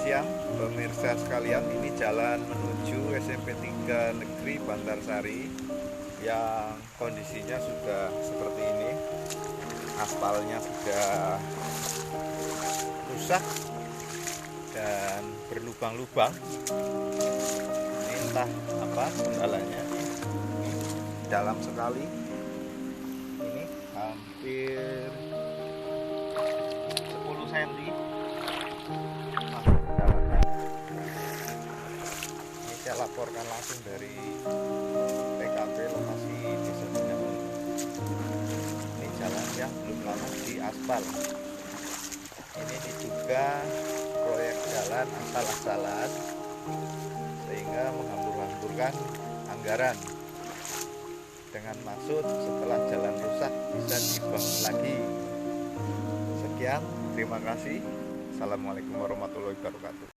siang pemirsa sekalian, ini jalan menuju SMP 3 Negeri Bantarsari yang kondisinya sudah seperti ini. Aspalnya sudah rusak dan berlubang-lubang. Ini entah apa kendalanya, ini dalam sekali. Ini hampir 10 cm masuk ke dalamnya. Ini saya laporkan langsung dari TKP lokasi Desa Binangun. Ini jalan yang belum lama di aspal. Ini diduga proyek jalan asal-asalan sehingga menghambur-hamburkan anggaran dengan maksud setelah jalan rusak bisa dibangun lagi. Sekian, terima kasih. Assalamualaikum warahmatullahi wabarakatuh.